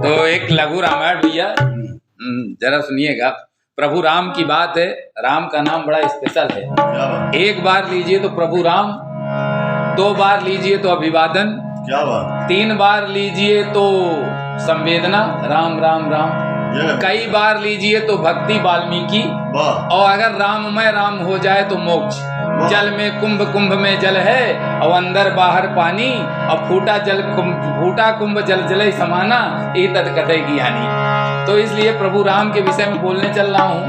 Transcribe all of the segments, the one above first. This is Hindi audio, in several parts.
तो एक लघु रामायण भैया जरा सुनिएगा। प्रभु राम की बात है। राम का नाम बड़ा स्पेशल है। एक बार लीजिए तो प्रभु राम, 2 बार लीजिए तो अभिवादन, क्या बात, 3 बार लीजिए तो संवेदना, राम राम राम, कई बार लीजिए तो भक्ति वाल्मीकि, और अगर राममय राम हो जाए तो मोक्ष। जल में कुंभ, कुंभ में जल है और अंदर बाहर पानी, और फूटा कुंभ जल जले समाना, ये तद कथय ज्ञानी। तो इसलिए प्रभु राम के विषय में बोलने चल रहा हूँ।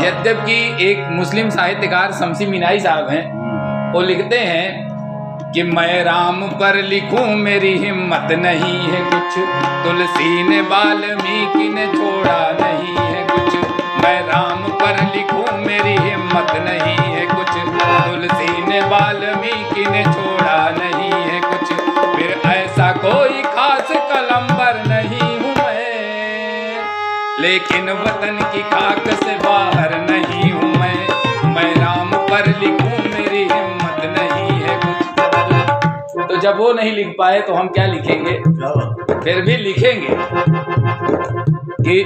यद्यपि एक मुस्लिम साहित्यकार शमसी मीनाई साहब हैं, वो लिखते हैं कि मैं राम पर लिखूं मेरी हिम्मत नहीं है कुछ, तुलसी ने वाल्मीकि ने छोड़ा नहीं है कुछ। मैं राम पर लिखूं मेरी हिम्मत नहीं है कुछ, तुलसी ने वाल्मीकि ने छोड़ा नहीं है कुछ। फिर ऐसा कोई खास कलमबर नहीं हूँ मैं, लेकिन वतन की खाक से बाहर नहीं हूँ मैं राम पर लिखूं मेरी हिम्मत नहीं है कुछ। तो जब वो नहीं लिख पाए तो हम क्या लिखेंगे? फिर भी लिखेंगे कि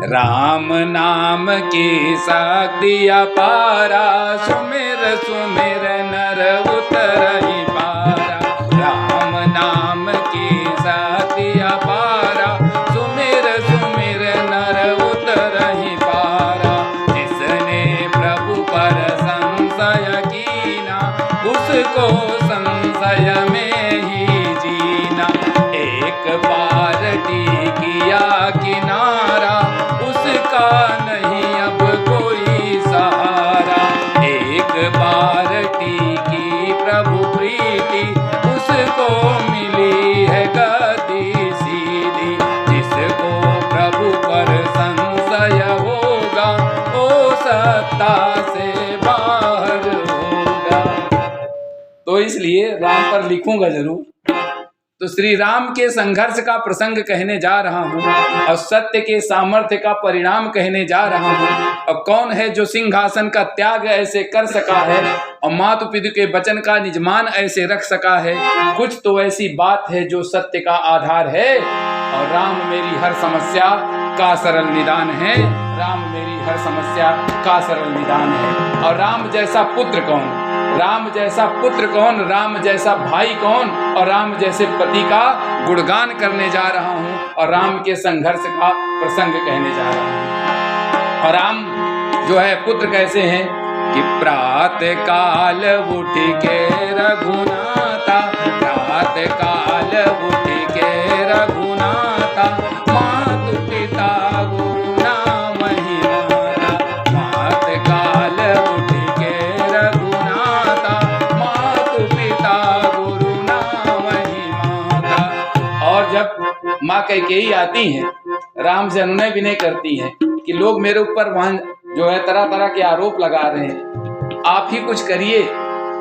राम नाम की शक्ति अपारा, सुमिर सुमिर नर उतरहि पारा। राम नाम की शक्ति अपारा, सुमिर सुमिर नर उतरहि पारा। जिसने प्रभु पर संशय कीना, उसको संशय में ही जीना। एक बार किया किनारा, उसका नहीं अब कोई सहारा। एक बार की प्रभु प्रीति, उसको मिली है गद्दी सीधी। जिसको प्रभु पर संशय होगा, वो सत्ता से बाहर होगा। तो इसलिए राम पर लिखूंगा जरूर। तो श्री राम के संघर्ष का प्रसंग कहने जा रहा हूँ, और सत्य के सामर्थ्य का परिणाम कहने जा रहा हूँ। और कौन है जो सिंहासन का त्याग ऐसे कर सका है, और मातु पितु के वचन का निजमान ऐसे रख सका है। कुछ तो ऐसी बात है जो सत्य का आधार है, और राम मेरी हर समस्या का सरल निदान है। राम मेरी हर समस्या का सरल निदान है। और राम जैसा पुत्र कौन, राम जैसा पुत्र कौन, राम जैसा भाई कौन, और राम जैसे पति का गुणगान करने जा रहा हूँ, और राम के संघर्ष का प्रसंग कहने जा रहा हूँ। और राम जो है पुत्र कैसे हैं कि प्रातः काल उठ के रघुनाथा, प्रातः काल उठ के रघुनाथा, मातु पिता गुरु नाम ही माता। प्रातः काल उठ के रघुनाथा, मातु पिता गुरु नाम ही माता। और जब माँ कैकेयी आती हैं, राम से अनुनय विनय करती हैं कि लोग मेरे ऊपर वहां जो है तरह तरह के आरोप लगा रहे हैं, आप ही कुछ करिए।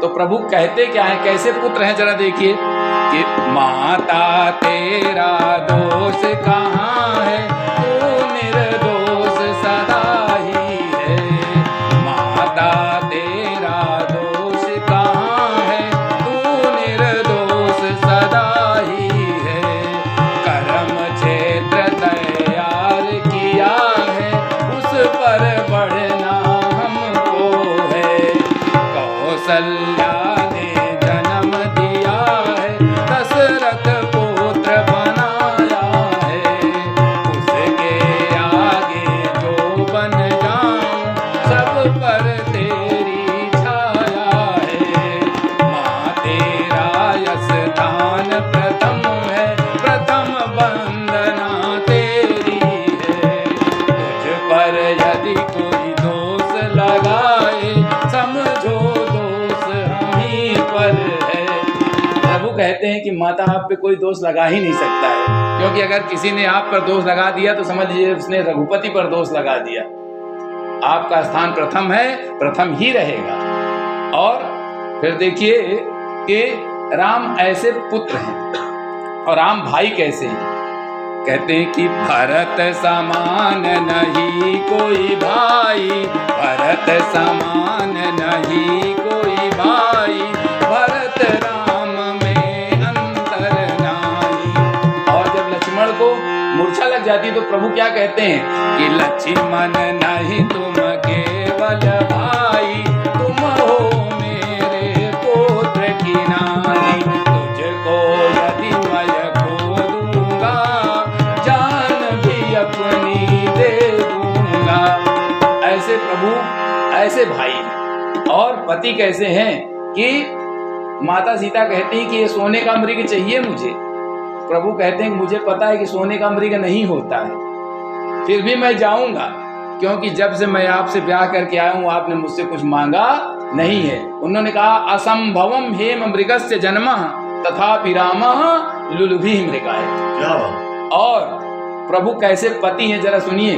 तो प्रभु कहते क्या है, कैसे पुत्र हैं, जरा देखिए कि माता तेरा दोष कहाँ है, तू निर्दोष सदा ही है। माता तेरा दोष कहाँ है, तू निर्दोष सदा ही है। कर्म क्षेत्र तैयार किया है, उस पर बढ़ना हमको है। कौशल्या ने जन्म दिया है, दशरथ पुत्र बनाया है। उसके आगे जो बन जाऊं, सब पर तेरी छाया है। माँ तेरा स्थान प्रथम है, प्रथम वंदना तेरी है। तुझ पर यदि कोई दोष लगाए, समझो दोष हम ही पर है। प्रभु कहते हैं कि माता आप पे कोई दोष लगा ही नहीं सकता है, क्योंकि अगर किसी ने आप पर दोष लगा दिया तो समझ लीजिए उसने रघुपति पर दोष लगा दिया। आपका स्थान प्रथम है, प्रथम ही रहेगा। और फिर देखिए कि राम ऐसे पुत्र हैं, और राम भाई कैसे हैं। कहते हैं कि भरत समान नहीं कोई भाई, भरत समान नहीं कोई भाई। भरत राम में अंतर ना मूर्छा लग जाती तो प्रभु क्या कहते हैं कि लक्ष्मण नहीं तुम केवल भाई, तुम हो मेरे पुत्र की नानी। तुझको यदि मैं खो दूंगा, जान भी अपनी दे दूंगा। ऐसे प्रभु ऐसे भाई हैं। और पति कैसे हैं कि माता सीता कहती है कि ये सोने का मृग चाहिए मुझे। प्रभु कहते हैं कि मुझे पता है कि सोने का मृग नहीं होता है, फिर भी मैं जाऊंगा, क्योंकि जब से मैं आपसे ब्याह करके आया हूं आपने मुझसे कुछ मांगा नहीं है। उन्होंने कहा असंभवम हेम मृगस्य जन्मः तथापि रामः लुलुभि मृगाय। और प्रभु कैसे पति हैं जरा सुनिए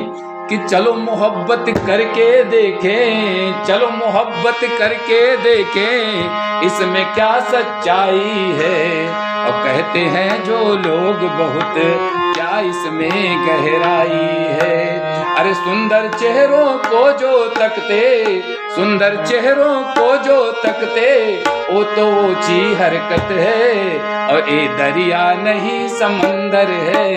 कि चलो मोहब्बत करके देखें, चलो मोहब्बत करके देखें, इसमें क्या सच्चाई है। और कहते हैं जो लोग बहुत, क्या इसमें गहराई है। अरे सुंदर चेहरों को जो तकते, सुंदर चेहरों को जो तकते, वो तो ऊंची हरकत है। और ये दरिया नहीं समंदर है,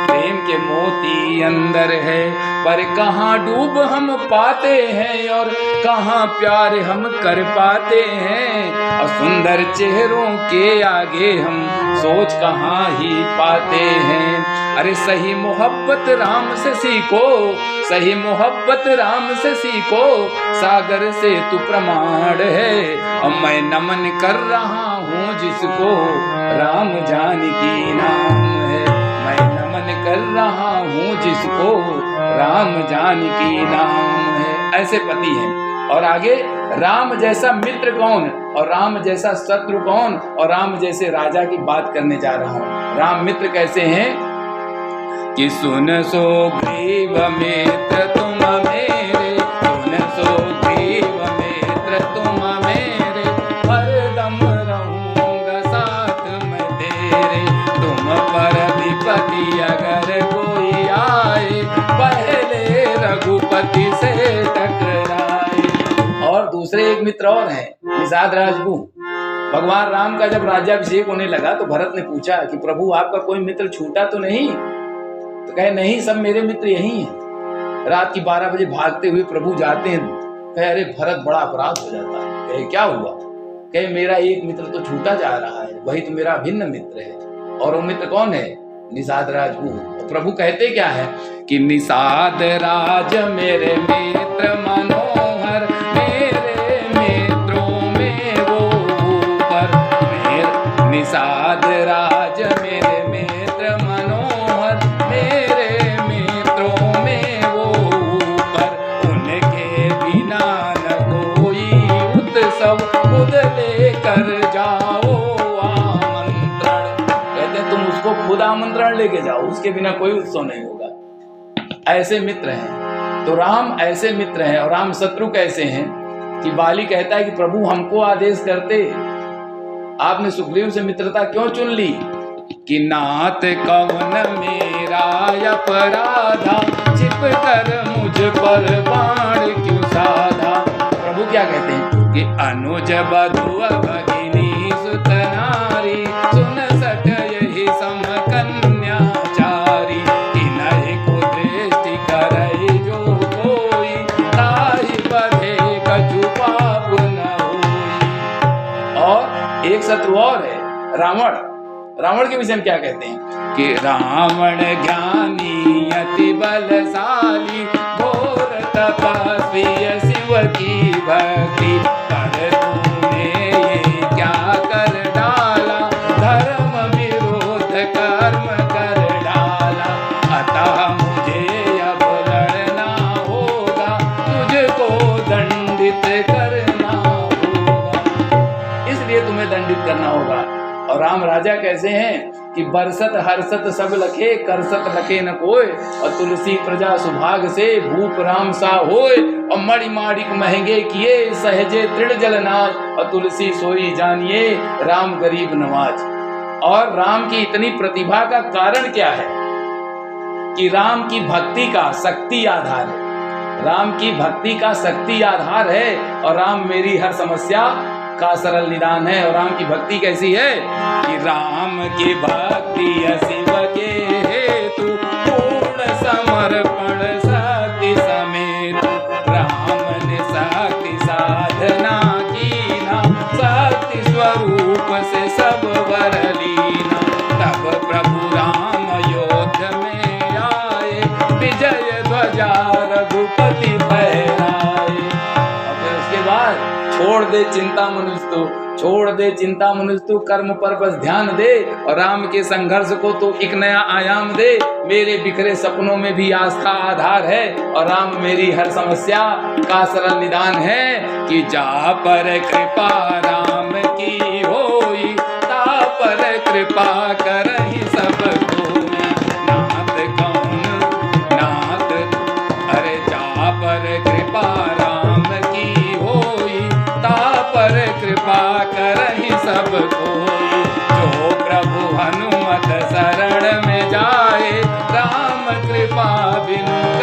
प्रेम के मोती अंदर है। पर कहाँ डूब हम पाते हैं और कहाँ प्यार हम कर पाते हैं। और सुंदर चेहरों के आगे हम सोच कहाँ ही पाते हैं। अरे सही मोहब्बत राम से सीखो, सही मोहब्बत राम से सीखो, सागर से तू प्रमाण है। और मैं नमन कर रहा हूँ जिसको राम जानकी नाम है। मैं नमन कर रहा हूँ जिसको राम जानकी नाम है। ऐसे पति हैं। और आगे राम जैसा मित्र कौन और राम जैसा शत्रु कौन, और राम जैसे राजा की बात करने जा रहा हूँ। राम मित्र कैसे हैं कि सुन सो ग्रीव मित्र तुम मेरे, सुन सो ग्रीव मित्र तुम मेरे, हरदम रहूंगा साथ में तेरे। तुम पर विपत्ति अगर कोई आए, पहले रघुपति से टकराए। और दूसरे एक मित्र और हैं, निषाद राजगु। भगवान राम का जब राज्याभिषेक होने लगा तो भरत ने पूछा कि प्रभु आपका कोई मित्र छूटा तो नहीं। तो कहे नहीं, सब मेरे मित्र यही हैं। रात की 12 बजे भागते हुए प्रभु जाते हैं। कहे अरे भरत बड़ा अपराध हो जाता है। कहे क्या हुआ? कहे मेरा एक मित्र तो छूटा जा रहा है, वही तो मेरा भिन्न मित्र है। और वो मित्र कौन है? निषाद राजगु। प्रभु कहते क्या है कि निषाद राज मेरे मित्र मनोहर, मेरे मित्रों में वो ऊपर। निषाद राज मेरे मित्र मनोहर, मेरे मित्रों में वो ऊपर। उनके बिना न कोई उत्सव, खुद लेकर जाओ आमंत्रण। कहते हैं तुम उसको खुद आमंत्रण लेके जाओ, उसके बिना कोई उत्सव नहीं होगा। ऐसे मित्र हैं। तो राम ऐसे मित्र हैं। और राम शत्रु कैसे हैं कि बाली कहता है कि प्रभु हमको आदेश करते, आपने सुग्रीव से मित्रता क्यों चुन ली? कि नाथ कौन मेरा अपराधा, छिप कर मुझ पर बाण क्यों साधा। प्रभु क्या कहते हैं कि अनुज बधु भगिनी सुत नारी, सुन सट यही सम कन्याचारी। इन्हीं को दृष्टि करई जो कोई, ताहि बधे कछु पाप न होई। और एक शत्रु और है, रावण। रावण के विषय में क्या कहते हैं कि रावण ज्ञानी अति बलशाली, घोर तपस्वी शिव की भक्ति। पर तूने ये क्या कर डाला, धर्म विरोध कर्म कर डाला। अतः मुझे अब लड़ना होगा, तुझको दंडित करना होगा। इसलिए तुम्हें दंडित करना होगा। और राम राजा कैसे हैं कि बरसत हर्षत सब लखे, करसत लखे न कोय। और तुलसी प्रजा सुभाग से, भूप राम सा होय। और मणि माणिक महंगे किए, सहजे तृण जल नाज। और तुलसी सोई जानिए, राम गरीब नवाज। और राम की इतनी प्रतिभा का कारण क्या है कि राम की भक्ति का शक्ति आधार है। राम की भक्ति का शक्ति आधार है। और राम मेरी हर समस्या का सरल निदान है। और राम की भक्ति कैसी है कि राम की भक्ति शिव के हेतु छोड़ दे चिंता मनुष्य तू, छोड़ दे चिंता मनुष्य तू, कर्म पर बस ध्यान दे और राम के संघर्ष को तो एक नया आयाम दे। मेरे बिखरे सपनों में भी आस्था आधार है और राम मेरी हर समस्या का सरल निदान है। कि जा पर कृपा राम की होई, ता पर कृपा करहि सब कोई। नाथ कौन नाथ, अरे जा पर कृपा राम की होई, ता पर कृपा करहि सब कोई। जो प्रभु हनुमत शरण में जाए, राम कृपा बिनु